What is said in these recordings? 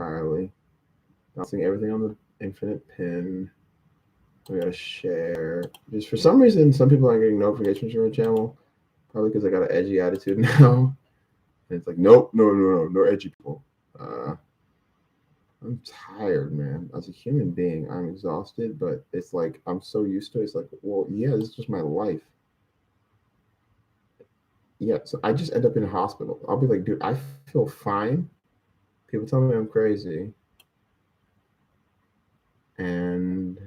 entirely. Bouncing everything on the infinite pin. We gotta share. Just for some reason, some people aren't getting notifications from the channel. Probably because I got an edgy attitude now. And it's like, nope, no edgy people. Uh, I'm tired, man. As a human being, I'm exhausted, but it's like I'm so used to it. It's like, well, yeah, this is just my life. Yeah, so I just end up in a hospital. I'll be like, dude, I feel fine. People tell me I'm crazy. And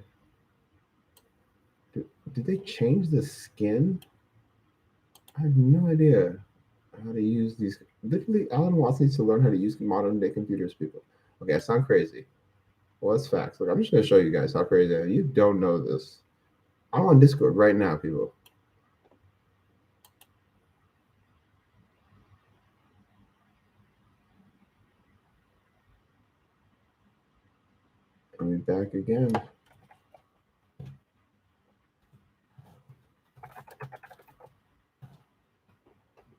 did they change the skin? I have no idea how to use these. Literally, Alan Watts needs to learn how to use modern day computers, people. Okay, I sound crazy. Well, that's facts. Look, I'm just going to show you guys how crazy I am. You don't know this. I'm on Discord right now, people. And we back again.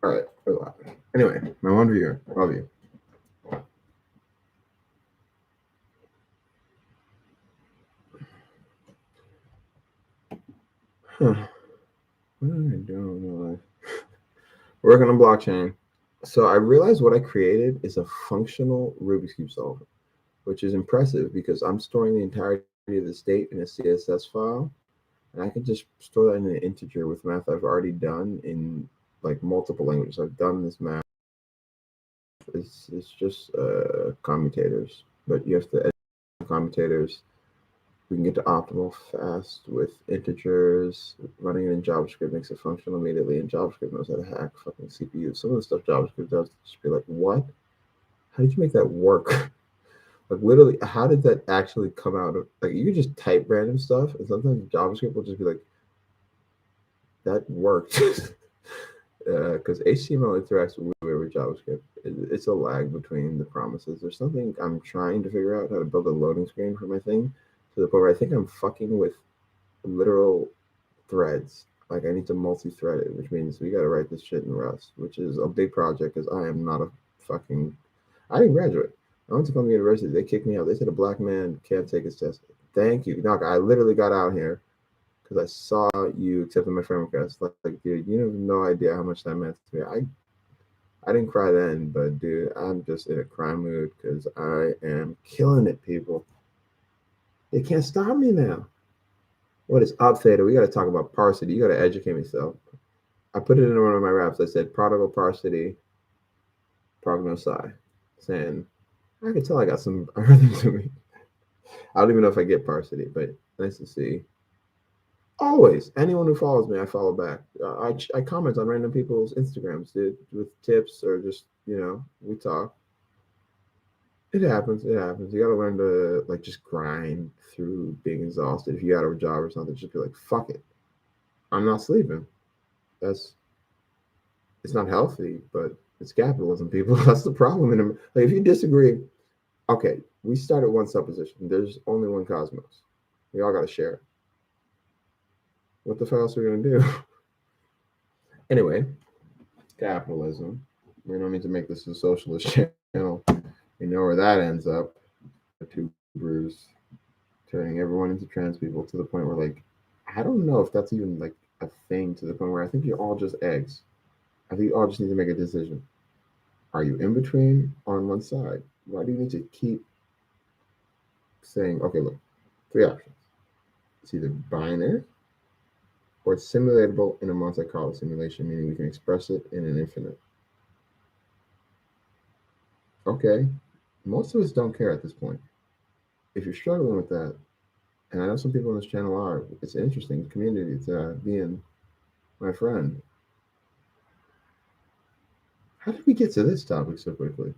All right, we're live. Anyway, my one viewer, love you. Huh. What am I doing in my life? Working on blockchain. So I realized what I created is a functional Rubik's Cube solver, which is impressive because I'm storing the entirety of the state in a CSS file, and I can just store that in an integer with math I've already done in like multiple languages. I've done this math. It's just commutators, but you have to edit commutators. We can get to optimal fast with integers. Running it in JavaScript makes it functional immediately, and JavaScript knows how to hack fucking CPU. Some of the stuff JavaScript does just be like, what? How did you make that work? Like literally, how did that actually come out of like you can just type random stuff and sometimes JavaScript will just be like, that worked. Because HTML interacts weird with JavaScript. It's a lag between the promises. There's something I'm trying to figure out how to build a loading screen for my thing to the point where I think I'm fucking with literal threads. Like I need to multi-thread it, which means we got to write this shit in Rust, which is a big project because I am not a fucking. I didn't graduate. I went to Columbia University. They kicked me out. They said a black man can't take his test. Thank you, Doc. I literally got out here because I saw you accepting my friend request. Like, dude, you have no idea how much that meant to me. I didn't cry then, but dude, I'm just in a cry mood because I am killing it, people. They can't stop me now. What is up, Theta? We got to talk about Parsity. You got to educate me, so I put it in one of my raps. I said prodigal Parsity, prognosai, saying I could tell I got some rhythm to me. I don't even know if I get Parsity, but nice to see. Always, anyone who follows me, I follow back. I comment on random people's Instagrams, dude, with tips or just we talk. It happens. It happens. You got to learn to like just grind through being exhausted. If you got a job or something, just be like, fuck it. I'm not sleeping. That's it's not healthy, but it's capitalism, people. That's the problem. Like, if you disagree, okay, we start at one supposition. There's only one cosmos. We all got to share it. What the fuck else are we gonna do? Anyway, capitalism. We don't need to make this a socialist channel. We know where that ends up. Two brews turning everyone into trans people to the point where like I don't know if that's even like a thing to the point where I think you're all just eggs. I think you all just need to make a decision. Are you in between or on one side? Why do you need to keep saying, okay, look, three options. It's either binary or it's simulatable in a Monte Carlo simulation, meaning we can express it in an infinite. Okay, most of us don't care at this point. If you're struggling with that, and I know some people on this channel are, it's an interesting community to be in, my friend. How did we get to this topic so quickly?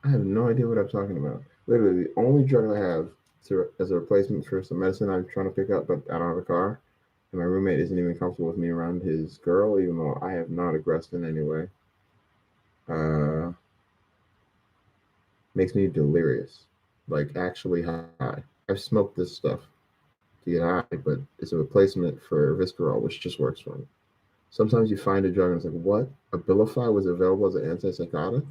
I have no idea what I'm talking about. Literally, the only drug I have as a replacement for some medicine I'm trying to pick up, but I don't have a car. And my roommate isn't even comfortable with me around his girl, even though I have not aggressed in any way. Makes me delirious, like actually high. I've smoked this stuff to get high, but it's a replacement for Viscarol, which just works for me. Sometimes you find a drug and it's like, what? Abilify was available as an antipsychotic?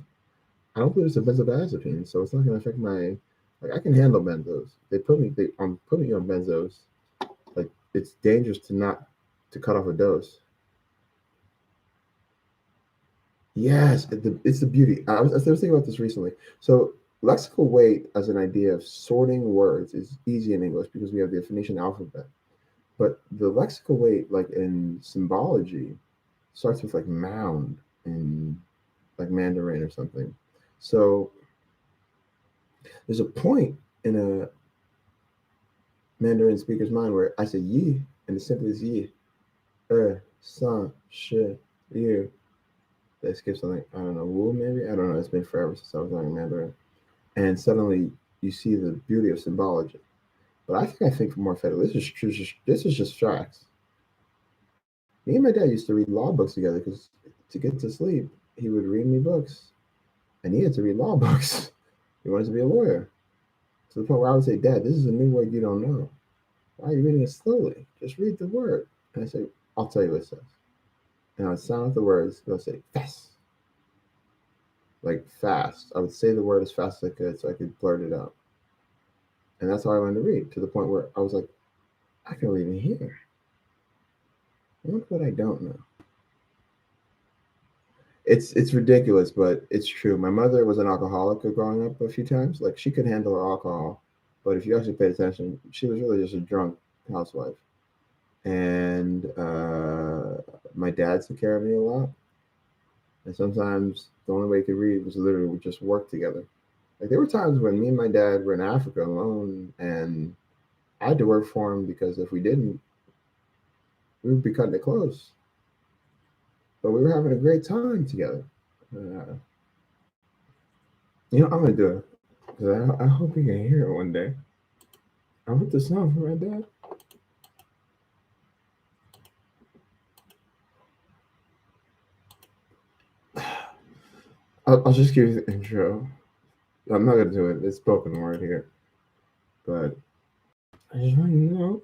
I don't believe it's a benzodiazepine, so it's not going to affect my. Like I can handle benzos. They put me on benzos. Like it's dangerous to not to cut off a dose. Yes, it's the beauty. I was thinking about this recently. So lexical weight as an idea of sorting words is easy in English because we have the Phoenician alphabet. But the lexical weight, like in symbology, starts with like mound in like Mandarin or something. So there's a point in a Mandarin speaker's mind where I say yi, and it simply is yi, san, shi, yu. They skip something. I don't know, wu maybe. I don't know. It's been forever since I was learning Mandarin. And suddenly you see the beauty of symbology. But I think more effectively. This is just facts. Me and my dad used to read law books together because to get to sleep, he would read me books, and he had to read law books. He wanted to be a lawyer to the point where I would say, "Dad, this is a new word you don't know. Why are you reading it slowly? Just read the word." And I say, "I'll tell you what it says." And I'd sound out the words. He'll say, "Fast," like fast. I would say the word as fast as I could so I could blurt it out. And that's how I learned to read to the point where I was like, I can read in here. Look what I don't know. It's ridiculous, but it's true. My mother was an alcoholic growing up a few times. Like she could handle her alcohol, but if you actually paid attention, she was really just a drunk housewife. And my dad took care of me a lot. And sometimes the only way he could read was literally we just work together. Like there were times when me and my dad were in Africa alone, and I had to work for him because if we didn't, we would be cutting it close. But we were having a great time together. Uh, I'm gonna do it because I hope he can hear it one day. I wrote the song for my dad. I'll just give you the intro. I'm not gonna do it. It's spoken word here, but I just want you to know,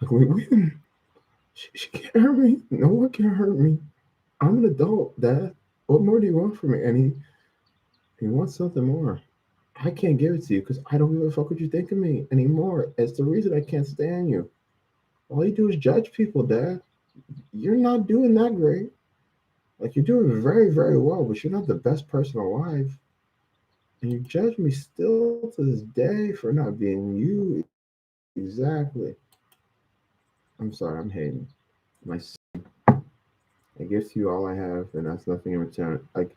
like she can't hurt me. No one can hurt me. I'm an adult, Dad. What more do you want from me? And he wants something more. I can't give it to you because I don't give a fuck what you think of me anymore. It's the reason I can't stand you. All you do is judge people, Dad. You're not doing that great. Like you're doing very, very well, but you're not the best person alive. And you judge me still to this day for not being you exactly. I'm sorry, I'm hating. My I give to you all I have, and that's nothing in return. Like,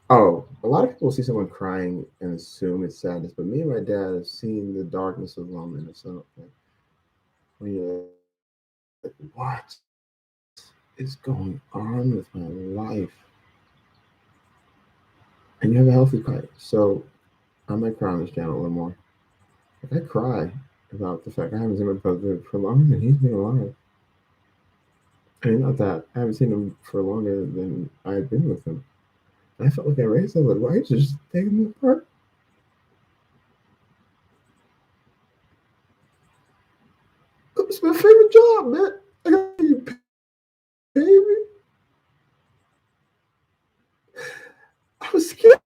oh, a lot of people see someone crying and assume it's sadness, but me and my dad have seen the darkness of loneliness. So, like, when you're like, what is going on with my life? And you have a healthy cry. So, I might cry on this channel a little more. Like, I cry about the fact I haven't seen my brother for longer than he's been alive. I mean, not that. I haven't seen him for longer than I've been with him. And I felt like I raised him, but why just taking him apart? It's my favorite job, man. I got you pay me. I was scared.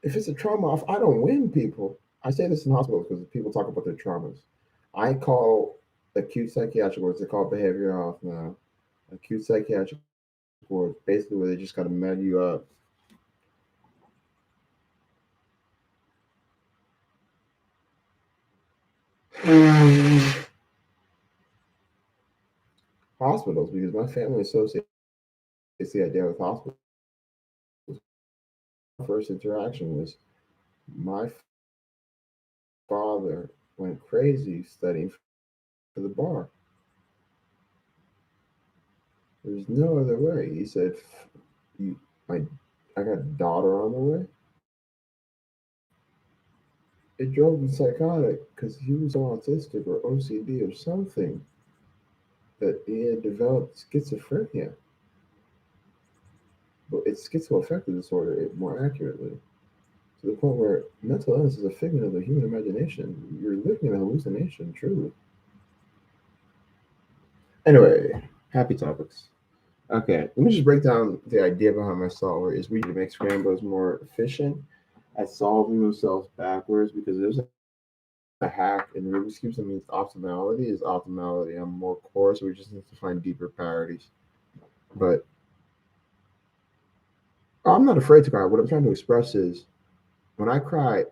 If it's a trauma, if I don't win people, I say this in hospitals because people talk about their traumas. I call acute psychiatric wards, they call behavioral health now. Acute psychiatric wards, basically where they just got to med you up. Hospitals, because my family associates the idea with hospitals. First interaction was my father went crazy studying for the bar. There's no other way. He said, "You, my, I got a daughter on the way." It drove him psychotic because he was autistic or OCD or something that he had developed schizophrenia. But it's schizoaffective disorder, more accurately, to the point where mental illness is a figment of the human imagination. You're living in a hallucination, truly. Anyway, Happy topics. Okay, let me just break down the idea behind my solver. Is we to make scramblers more efficient at solving themselves backwards because there's a hack in Rubik's Cube that means optimality is optimality on more core, so we just need to find deeper parodies. But I'm not afraid to cry. What I'm trying to express is when I cry,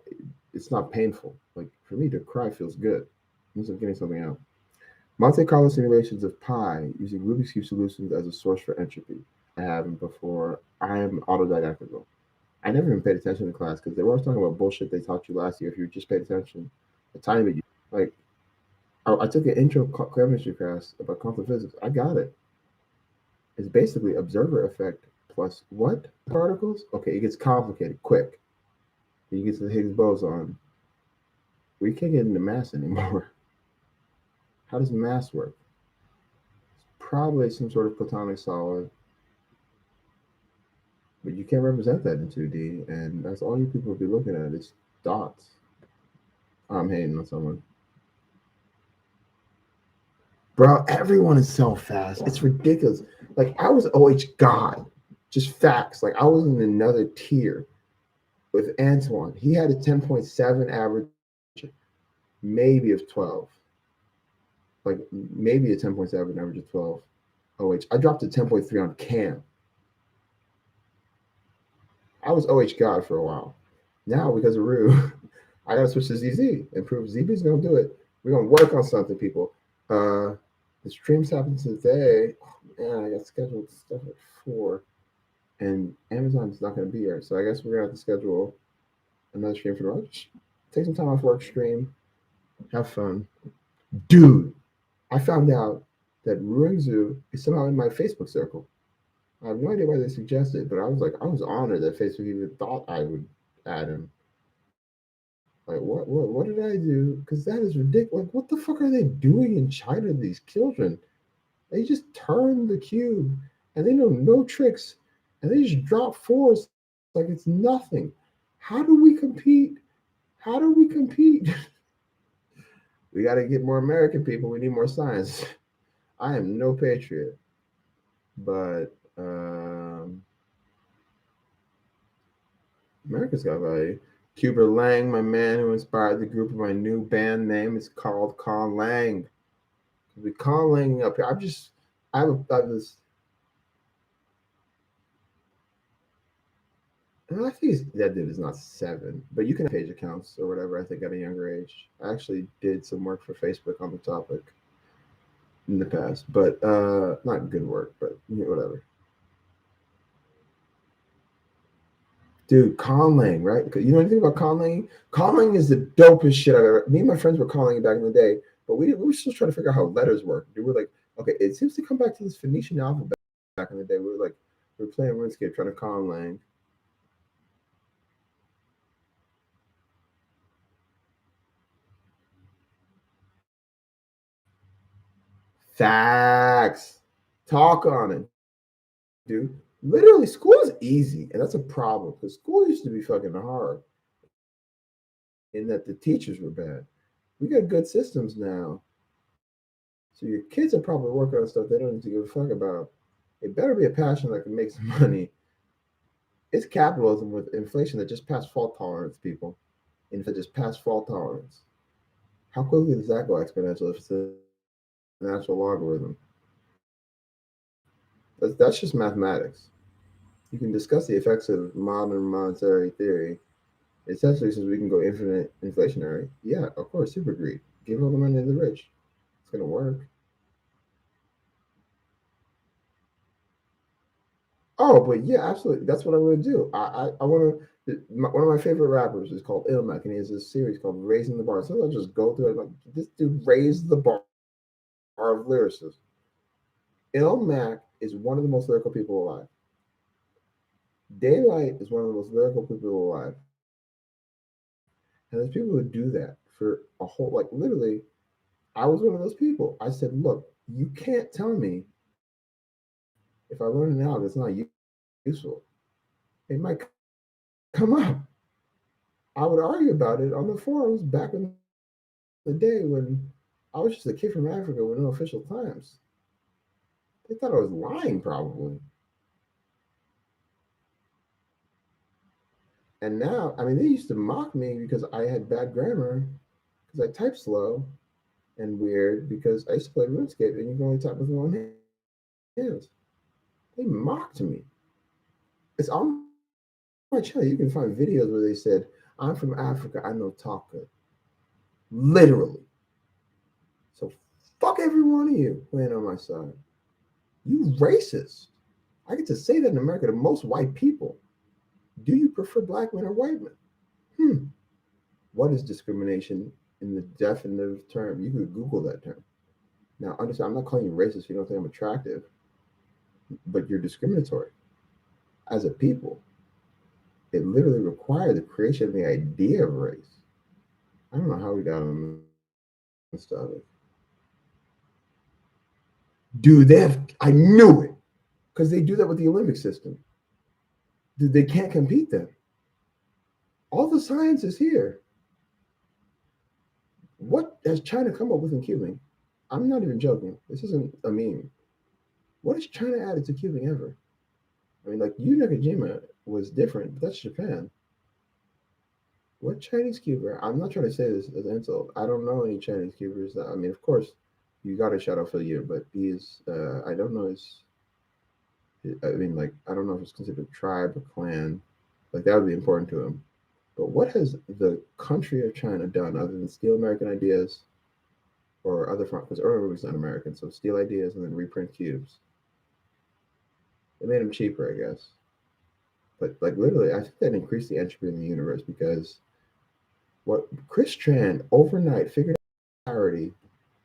it's not painful. Like for me to cry feels good. It means I'm getting something out. Monte Carlo simulations of pi using Rubik's Cube solutions as a source for entropy. I haven't before. I am autodidactic though. I never even paid attention in class because they were always talking about bullshit they taught you last year if you just paid attention. A tiny bit. Like, I took an intro chemistry class about quantum physics. I got it. It's basically observer effect plus what? Particles? Okay, it gets complicated quick. You get to the Higgs boson. We can't get into mass anymore. How does mass work? Probably some sort of platonic solid, but you can't represent that in 2D, and that's all you people will be looking at is dots. I'm hating on someone. Bro, everyone is so fast. It's ridiculous. Like, I was OH God. Just facts. Like, I was in another tier with Antoine. He had a 10.7 average, maybe of 12. Like, maybe a 10.7 average of 12 OH. I dropped to 10.3 on Cam. I was OH God for a while. Now, because of Rue, I gotta switch to ZZ and prove ZB's gonna do it. We're gonna work on something, people. Uh the streams happen today. Oh, man, I got scheduled stuff at 4, and Amazon's not gonna be here, so I guess we're gonna have to schedule another stream for tomorrow. Just take some time off work, stream, have fun, dude. I found out that Ruin Zoo is somehow in my Facebook circle. I have no idea why they suggested, but I was honored that Facebook even thought I would add him. Like, what did I do? Because that is ridiculous. Like, what the fuck are they doing in China? These children, they just turn the cube, and they know no tricks, and they just drop fours like it's nothing. How do we compete? How do we compete? We got to get more American people. We need more science. I am no patriot, but America's got value. Cuba Lang, my man who inspired the group of my new band name, is called Con Lang. We Con Lang up here. I have this. I think that dude is not 7, but you can have page accounts or whatever. I think at a younger age. I actually did some work for Facebook on the topic in the past, but not good work, but whatever. Dude, Conlang, right? You know anything about Conlang? Conlang is the dopest shit I've ever. Me and my friends were Conlang back in the day, but we were still trying to figure out how letters work. We were like, okay, it seems to come back to this Phoenician alphabet back in the day. We were playing RuneScape trying to Conlang. Facts. Talk on it, dude. Literally, school is easy, and that's a problem because school used to be fucking hard in that the teachers were bad. We got good systems now. So your kids are probably working on stuff they don't need to give a fuck about. It better be a passion that can make some money. It's capitalism with inflation that just passed fault tolerance, people. And if it just passed fault tolerance, how quickly does that go exponential if it's a natural logarithm? That's just mathematics. You can discuss the effects of modern monetary theory. Essentially, since we can go infinite inflationary, yeah, of course, super greed. Give all the money to the rich. It's gonna work. Oh, but yeah, absolutely. That's what I'm gonna do. I want to. One of my favorite rappers is called Ilmac, and he has this series called "Raising the Bar." So I'll just go through it. Like, this dude raised the bar of lyricists. Ilmac is one of the most lyrical people alive. Daylight is one of the most lyrical people alive. And there's people who do that for a whole, like, literally. I was one of those people. I said, look, you can't tell me if I learn an algorithm it's not useful. It might come up. I would argue about it on the forums back in the day when I was just a kid from Africa with no official times. They thought I was lying, probably. And now, I mean, they used to mock me because I had bad grammar, because I type slow and weird, because I used to play RuneScape and you can only type with one hand. They mocked me. It's on my channel. You can find videos where they said, I'm from Africa, I know talk good. Literally. So fuck every one of you playing on my side. You racist. I get to say that in America to most white people. Do you prefer black men or white men? Hmm. What is discrimination in the definitive term? You could Google that term. Now, understand, I'm not calling you racist if you don't think I'm attractive, but you're discriminatory. As a people, it literally required the creation of the idea of race. I don't know how we got on this topic. Dude, I knew it, because they do that with the Olympic system. Dude, they can't compete then. All the science is here. What has China come up with in cubing? I'm not even joking. This isn't a meme. What has China added to cubing ever? I mean, like Yu Nakajima was different, but that's Japan. What Chinese cuber? I'm not trying to say this as an insult. I don't know any Chinese cubers. I mean, of course, you got a shout out for you, but he's I don't know his. I mean, like I don't know if it's considered a tribe or clan. Like that would be important to him. But what has the country of China done other than steal American ideas or other front? Because earlier was not American, so steal ideas and then reprint cubes. They made them cheaper, I guess. But like literally, I think that increased the entropy in the universe because what Chris Tran overnight figured out clarity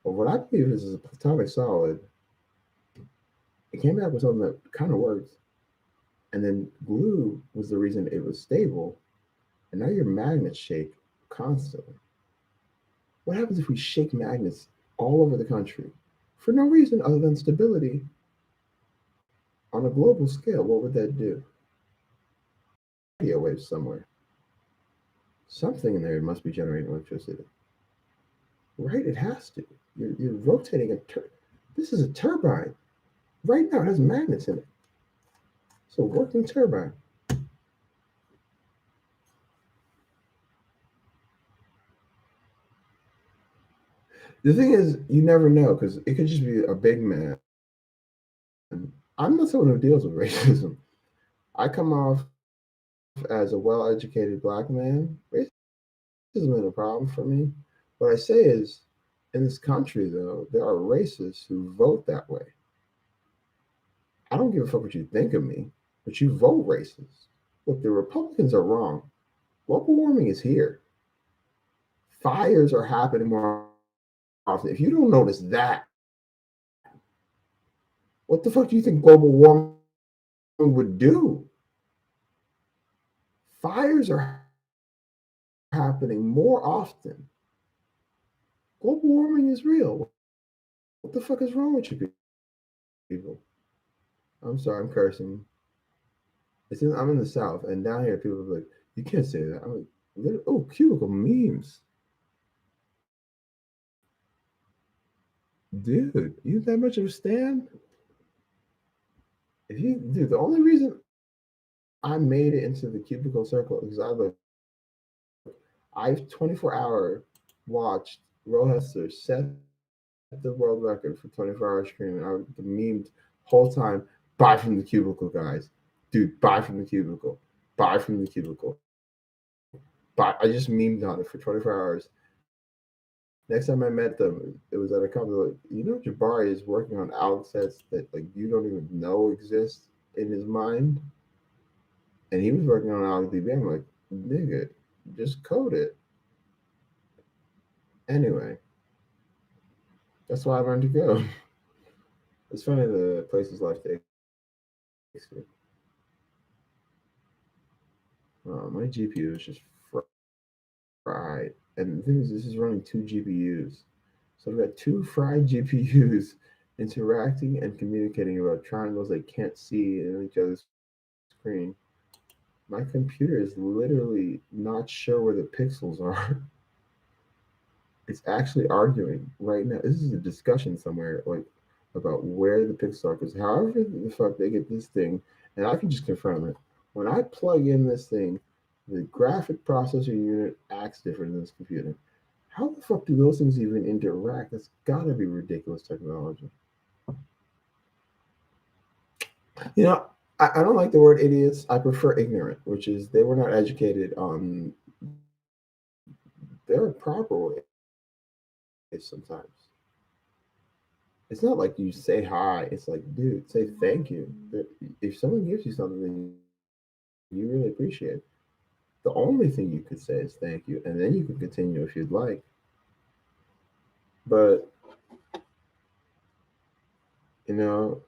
of what I believe is a platonic solid. It came back with something that kind of worked, and then glue was the reason it was stable. And now your magnets shake constantly. What happens if we shake magnets all over the country for no reason other than stability on a global scale? What would that do? Radio waves somewhere. Something in there must be generating electricity, right? It has to. You're rotating this is a turbine. Right now, it has magnets in it. So, working turbine. The thing is, you never know because it could just be a big man. I'm not someone who deals with racism. I come off as a well educated black man. Racism isn't a problem for me. What I say is, in this country, though, there are racists who vote that way. I don't give a fuck what you think of me, but you vote racist. Look, the Republicans are wrong. Global warming is here. Fires are happening more often. If you don't notice that, what the fuck do you think global warming would do? Fires are happening more often. Global warming is real. What the fuck is wrong with you people? I'm sorry, I'm cursing. I'm in the South, and down here, people are like, you can't say that. I'm like, oh, cubicle memes. Dude, you that much of a stand? If you, dude, the only reason I made it into the cubicle circle is I've 24-hour watched Rohester set the world record for 24-hour streaming. I memed whole time, buy from the cubicle, guys. Dude, buy from the cubicle. Buy from the cubicle. Buy. I just memed on it for 24 hours. Next time I met them, it was at a company like, Jabari is working on out sets that like you don't even know exist in his mind. And he was working on AlexDB. I'm like, nigga, just code it. Anyway, that's why I learned to go. It's funny the places life takes you. My GPU is just fried. And the thing is, this is running two GPUs. So I've got two fried GPUs interacting and communicating about triangles they can't see in each other's screen. My computer is literally not sure where the pixels are. It's actually arguing right now. This is a discussion somewhere. Like, about where the pixels are, because however the fuck they get this thing, and I can just confirm it. When I plug in this thing, the graphic processor unit acts different than this computer. How the fuck do those things even interact? That's gotta be ridiculous technology. You know, I don't like the word idiots. I prefer ignorant, which is they were not educated on their proper way sometimes. It's not like you say hi. It's like, dude, say thank you. If someone gives you something that you really appreciate, the only thing you could say is thank you, and then you can continue if you'd like. But you know,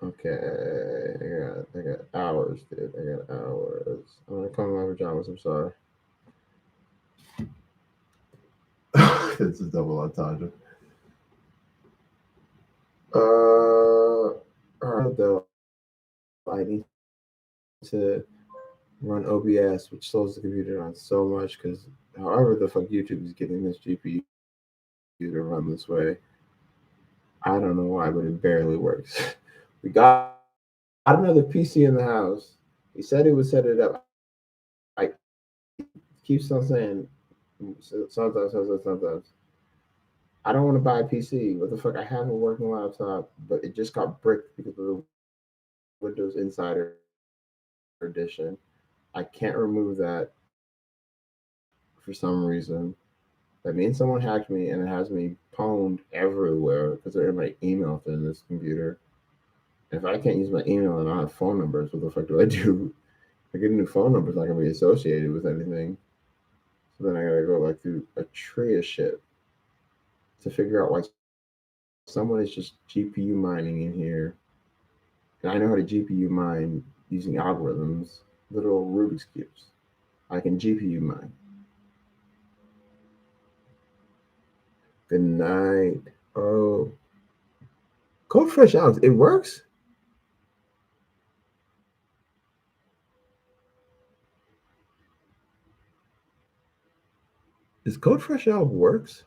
okay, I got hours, dude. I got hours. I'm gonna come in my pajamas. I'm sorry. This is double entendre. All right, though. I need to run OBS, which slows the computer down so much because however the fuck YouTube is getting this GPU to run this way, I don't know why, but it barely works. We got another PC in the house. He said he would set it up. I keeps on saying sometimes. I don't want to buy a PC. What the fuck? I have a working laptop, but it just got bricked because of the Windows Insider edition. I can't remove that for some reason. That means someone hacked me and it has me pwned everywhere because they're in my email through this computer. If I can't use my email and I have phone numbers, what the fuck do I do? I get a new phone number, it's not gonna be associated with anything. So then I gotta go like through a tree of shit to figure out why someone is just GPU mining in here. And I know how to GPU mine using algorithms, little Rubik's cubes. I can GPU mine. Good night. Oh, Code Fresh Alex, it works? Is Code Fresh Alex works?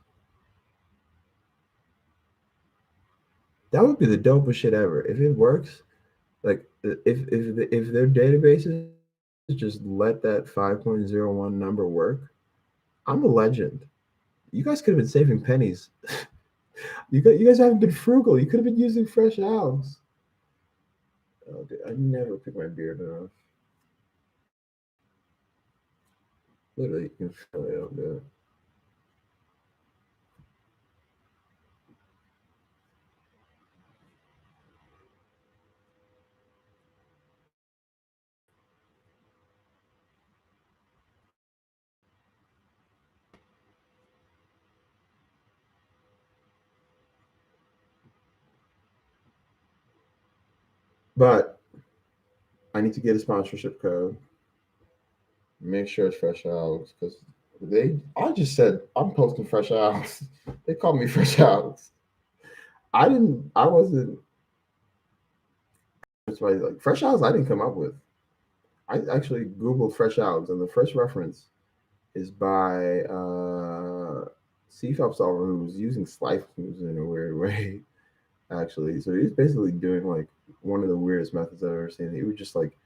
That would be the dopest shit ever. If it works, like if their databases just let that 5.01 number work, I'm a legend. You guys could have been saving pennies. You guys haven't been frugal. You could have been using fresh owls. Oh, dude, I never pick my beard enough. Literally, you can feel it. I don't do it. But I need to get a sponsorship code. Make sure it's fresh owls because I just said I'm posting fresh owls. They call me fresh owls. I didn't. I wasn't. It's like fresh owls. I didn't come up with. I actually googled fresh owls, and the first reference is by C Phelps Solver, who was using slice moves in a weird way. Actually, so he's basically doing like one of the weirdest methods I've ever seen. He would just like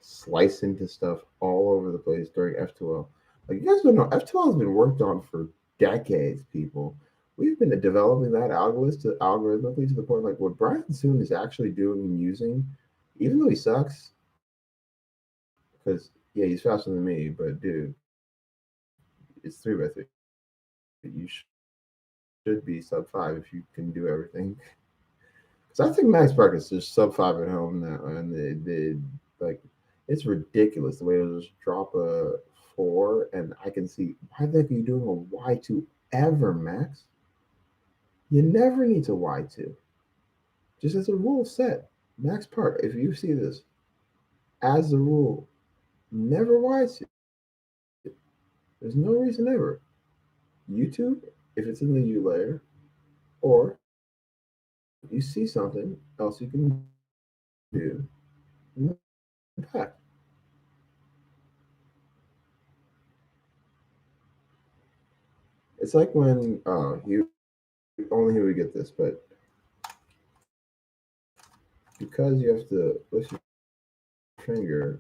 slice into stuff all over the place during F2L. Like you guys don't know, F2L has been worked on for decades, people. We've been developing that algorithmically to the point like what Brian Soon is actually doing and using, even though he sucks, because yeah, he's faster than me, but dude, it's 3 by 3. You should be sub 5 if you can do everything. Because I think Max Park is just sub 5 at home now, and they like it's ridiculous the way they'll just drop a 4, and I can see why the heck are you doing a Y2 ever, Max? You never need to Y2. Just as a rule set, Max Park. If you see this as a rule, never Y2. There's no reason ever. YouTube, if it's in the U layer, or you see something else you can do in the pack. It's like when you only he would get this, but because you have to lift your finger,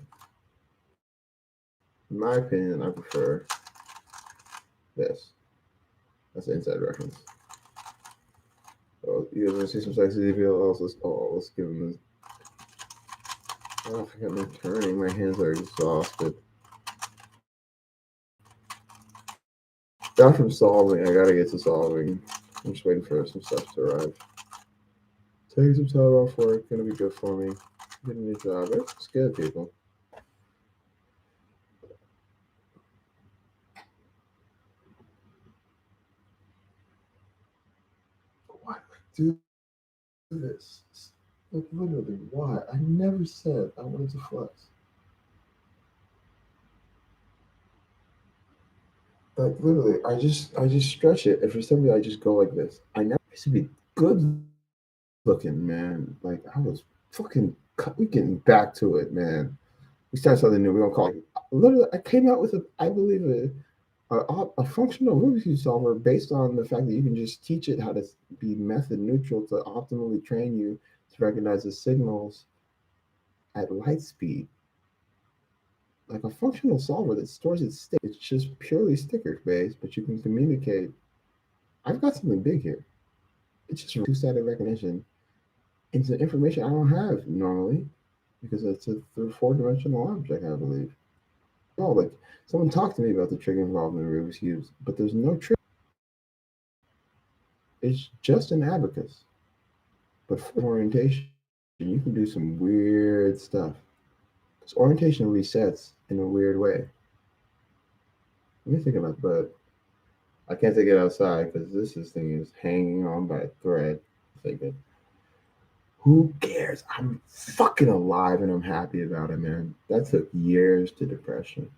in my opinion, I prefer this. That's an inside reference. Oh, you guys want to see some sexy video? Let's give him this. Oh, I forgot my turning. My hands are exhausted. Down from solving. I gotta get to solving. I'm just waiting for some stuff to arrive. Taking some time off work. Gonna be good for me. Getting a new job. It's good, people. Why do I do this? Like literally, why? I never said I wanted to flex. Like literally, I just stretch it, and for some reason I just go like this. I never used to be good looking, man. Like I was fucking. We getting back to it, man. We started something new. We're gonna call it. Literally, I came out with I believe a functional Rubik's cube solver based on the fact that you can just teach it how to be method neutral to optimally train you to recognize the signals at light speed. Like a functional solver that stores its state. It's just purely sticker based, but you can communicate. I've got something big here. It's just two-sided recognition into information I don't have normally because it's a four-dimensional object, I believe. Oh, like someone talked to me about the trigger involved in Rubik's cubes, but there's no trigger. It's just an abacus. But for orientation, you can do some weird stuff. Because orientation resets in a weird way. Let me think about it, but I can't take it outside because this thing is hanging on by a thread. Thinking, who cares? I'm fucking alive and I'm happy about it, man. That took years to depression.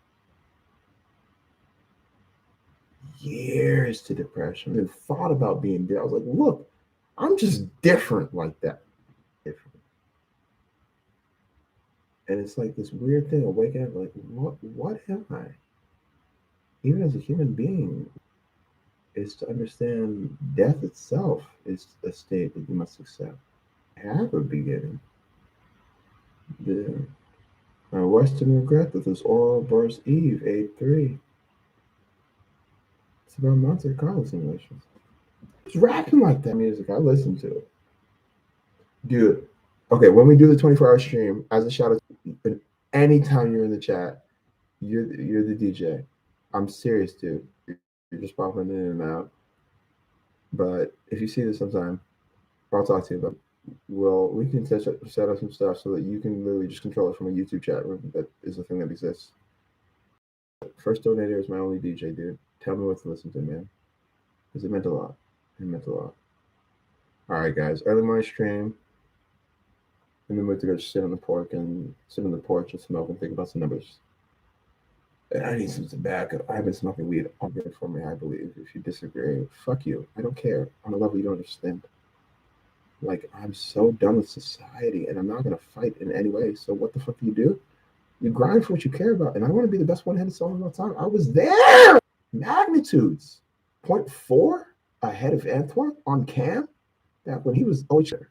Years to depression. And thought about being dead. I was like, look, I'm just different like that. Different. And it's like this weird thing of waking up like, what am I? Even as a human being, is to understand death itself is a state that you must accept. Have a beginning. The Western regret that this oral burst Eve 8-3. It's about Monte Carlo simulations. It's rapping like that music. I listen to it. Dude. Okay, when we do the 24-hour stream, as a shout out, anytime you're in the chat, you're the DJ. I'm serious, dude. You're just popping in and out. But if you see this sometime, I'll talk to you about it. Well, we can set up some stuff so that you can literally just control it from a YouTube chat room. That is a thing that exists. First donator is my only DJ, dude. Tell me what to listen to, man. Because it meant a lot. It meant a lot. All right, guys. Early morning stream. In the mood to go sit on the porch and smoke and think about some numbers. And I need some tobacco. I've been smoking weed all good for me, I believe. If you disagree, fuck you. I don't care. On a level you don't understand. Like, I'm so done with society and I'm not going to fight in any way. So, what the fuck do? You grind for what you care about. And I want to be the best one handed solver of all time. I was there. Magnitudes. Point 0.4 ahead of Antwerp on cam back when he was Ocher.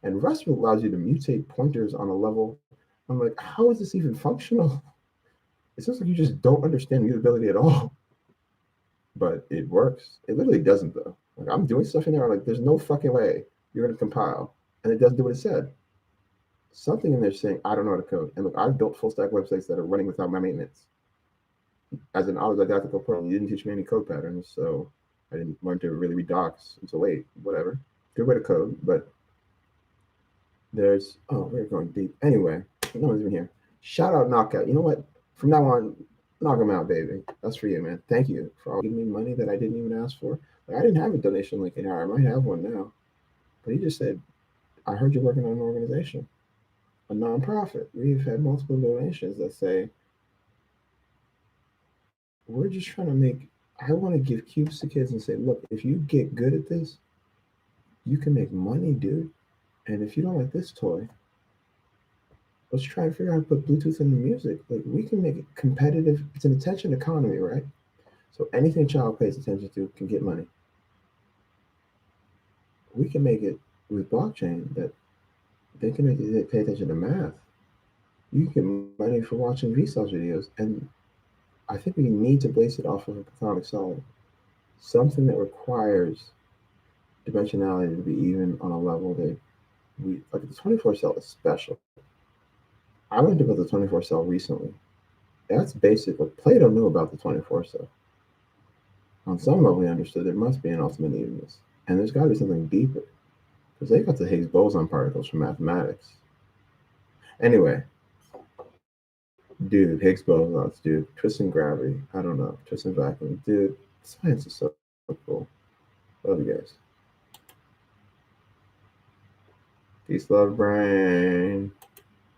And Rust allows you to mutate pointers on a level. I'm like, how is this even functional? It sounds like you just don't understand mutability at all. But it works. It literally doesn't, though. Like, I'm doing stuff in there. Like, there's no fucking way you're going to compile. And it doesn't do what it said. Something in there saying, I don't know how to code. And look, I've built full stack websites that are running without my maintenance. As an autodidactical person, you didn't teach me any code patterns, so I didn't learn to really read docs. So wait, whatever. Good way to code, but we're going deep. Anyway, no one's even here. Shout out Knockout. You know what? From now on, knock them out, baby. That's for you, man. Thank you for all giving me money that I didn't even ask for. Like, I didn't have a donation link in here. I might have one now. But he just said, I heard you're working on an organization, a nonprofit. We've had multiple donations that say, we're just trying to I want to give cubes to kids and say, look, if you get good at this, you can make money, dude. And if you don't like this toy, let's try and figure out how to put Bluetooth in the music. Like, we can make it competitive. It's an attention economy, right? So anything a child pays attention to can get money. We can make it with blockchain that they can make it pay attention to math. You can get money for watching Vsauce videos, and I think we need to base it off of a platonic solid, something that requires dimensionality to be even on a level that we like. The 24 cell is special. I learned about the 24 cell recently. That's basic. What Plato knew about the 24 cell. On some level, he understood there must be an ultimate evenness, and there's got to be something deeper because they got the Higgs boson particles from mathematics. Anyway, dude, Higgs bosons, dude, twisting gravity. I don't know, twisting vacuum, dude. Science is so cool. Love you guys. Peace, love, brain.